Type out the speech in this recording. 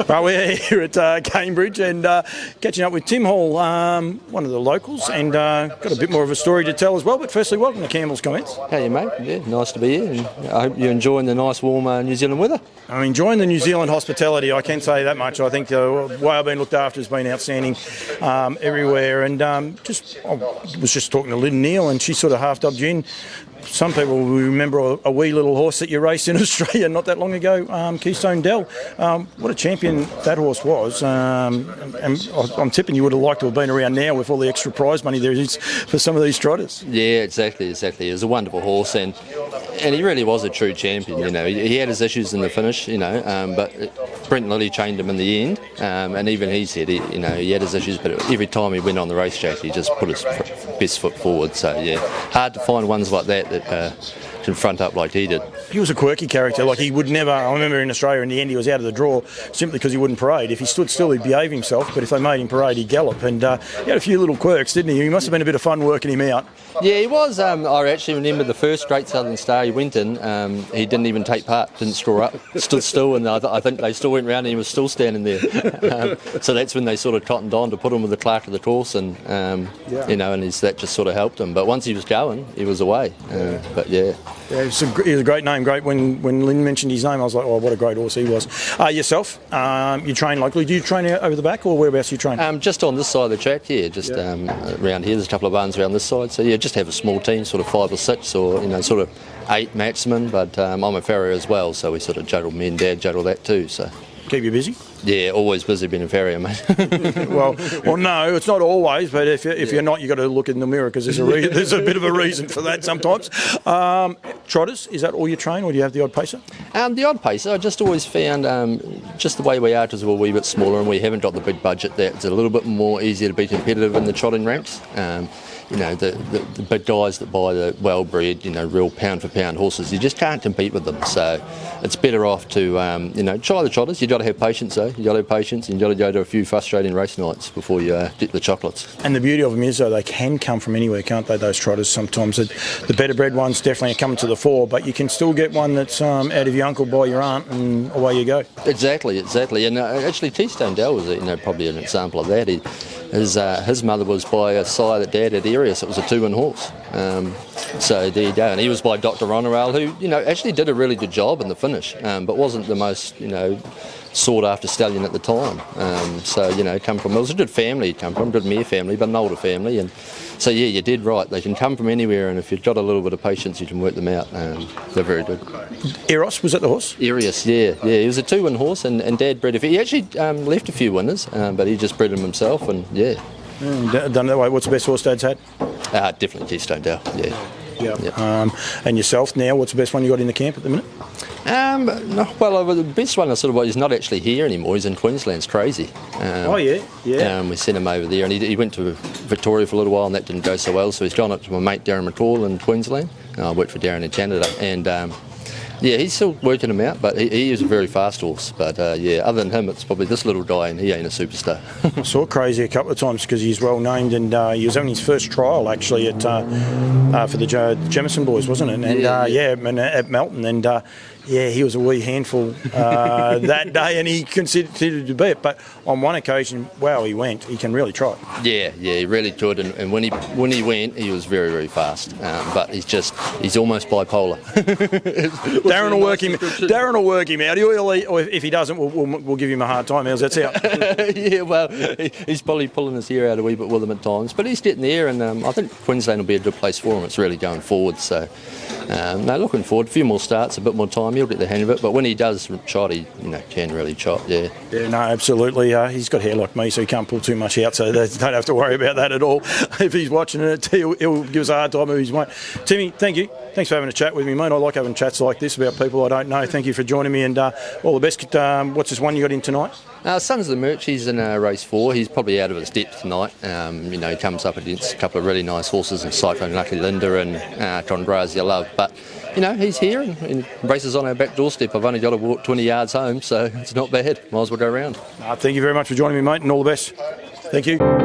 Well, we're here at Cambridge and catching up with Tim Hall, one of the locals, and got a bit more of a story to tell as well. But firstly, welcome to Campbell's Comments. How are you, mate? Yeah, nice to be here. And I hope you're enjoying the nice, warm New Zealand weather. I'm enjoying the New Zealand hospitality, I can say that much. I think the way I've been looked after has been outstanding everywhere. And I was just talking to Lynn Neal, and she sort of half-dubbed you in. Some people will remember a wee little horse that you raced in Australia not that long ago, Keystone Dell. What a champion that horse was. And I'm tipping you would have liked to have been around now with all the extra prize money there is for some of these trotters. Yeah, exactly. He was a wonderful horse, and he really was a true champion. You know, he had his issues in the finish, but Brent Lilly trained him in the end, and even he said he had his issues, but every time he went on the racetrack, he just put his best foot forward. So yeah, hard to find ones like that can front up like he did. He was a quirky character. Like, he would never, I remember in Australia in the end he was out of the draw simply because he wouldn't parade. If he stood still he'd behave himself, but if they made him parade he'd gallop, and he had a few little quirks, didn't he? He must have been a bit of fun working him out. Yeah, he was. I actually remember the first Great Southern Star he went in, he didn't even take part, didn't score up, stood still, and I think they still went round and he was still standing there. So that's when they sort of cottoned on to put him with the clerk of the course, and and that just sort of helped him. But once he was going, he was away. But yeah. Yeah, he was a great name. Great. When Lynn mentioned his name, I was like, oh, what a great horse he was. Yourself, you train locally. Do you train over the back, or whereabouts do you train? Just on this side of the track, around here. There's a couple of barns around this side. So yeah, just have a small team, sort of 5 or 6, or sort of 8 maximum. But I'm a farrier as well, so we sort of juggle, me and Dad juggle that too. So keep you busy? Yeah, always busy being a farrier, mate. well, no, it's not always, but if you're not, you've got to look in the mirror, because there's a bit of a reason for that sometimes. Trotters, is that all you train, or do you have the odd pacer? The odd pacer, I just always found, just the way we are, because we're a wee bit smaller and we haven't got the big budget, that it's a little bit more easier to be competitive in the trotting ranks. The big guys that buy the well-bred, real pound-for-pound horses, you just can't compete with them. So it's better off to, try the trotters. You've got to have patience, though. You've got to have patience, and you've got to go to a few frustrating race nights before you get the chocolates. And the beauty of them is, though, they can come from anywhere, can't they, those trotters? Sometimes the better-bred ones definitely are coming to the fore, but you can still get one that's out of your uncle by your aunt, and away you go. Exactly. And actually, Keystone Dell was probably an example of that. His mother was by a sire that Dad had Arius. It was a 2-win horse. So there you go. And he was by Dr. Ronorale, who actually did a really good job in the finish, but wasn't the most sought after stallion at the time. It was a good family. He'd come from, good mare family, but an older family. And so yeah, you did right. They can come from anywhere, and if you've got a little bit of patience, you can work them out. They're very good. Eros, was that the horse? Arius, yeah. He was a 2-win horse, and Dad bred he actually left a few winners, but he just bred them himself, and yeah. Done that way. What's the best horse Dad's had? Definitely Keystone Dell, yeah. Yeah. And yourself now, what's the best one you got in the camp at the minute? The best one he's not actually here anymore. He's in Queensland. It's crazy. We sent him over there, and he went to Victoria for a little while, and that didn't go so well. So he's gone up to my mate Darren McCall in Queensland. I worked for Darren in Canada, and he's still working him out, but he is a very fast horse. But other than him, it's probably this little guy, and he ain't a superstar. I saw Crazy a couple of times because he's well named, and he was having his first trial actually at for the Jemison boys, wasn't it? And at Melton, and he was a wee handful that day, and he considered to be it. But on one occasion, he can really trot. Yeah, he really could. And when he went, he was very, very fast. But he's almost bipolar. Darren will work him out. Or if he doesn't, we'll give him a hard time. How's that sound? He's probably pulling his hair out a wee bit with him at times, but he's getting there, and I think Queensland will be a good place for him. It's really going forward. So, looking forward. A few more starts, a bit more time. He'll get the hang of it. But when he does trot, he can really trot. Yeah. Yeah, no, absolutely. He's got hair like me, so he can't pull too much out. So they don't have to worry about that at all. If he's watching it, he'll give us a hard time if he's mate. Timmy, thank you. Thanks for having a chat with me, mate. I like having chats like this about people I don't know. Thank you for joining me, and all the best. What's this one you got in tonight? Sons of the Merch, he's in race 4. He's probably out of his depth tonight. He comes up against a couple of really nice horses in Cyclone Lucky Linda and Tondrazia Love. But, he's here and races on our back doorstep. I've only got to walk 20 yards home, so it's not bad. Might as well go around. Thank you very much for joining me, mate, and all the best. Thank you.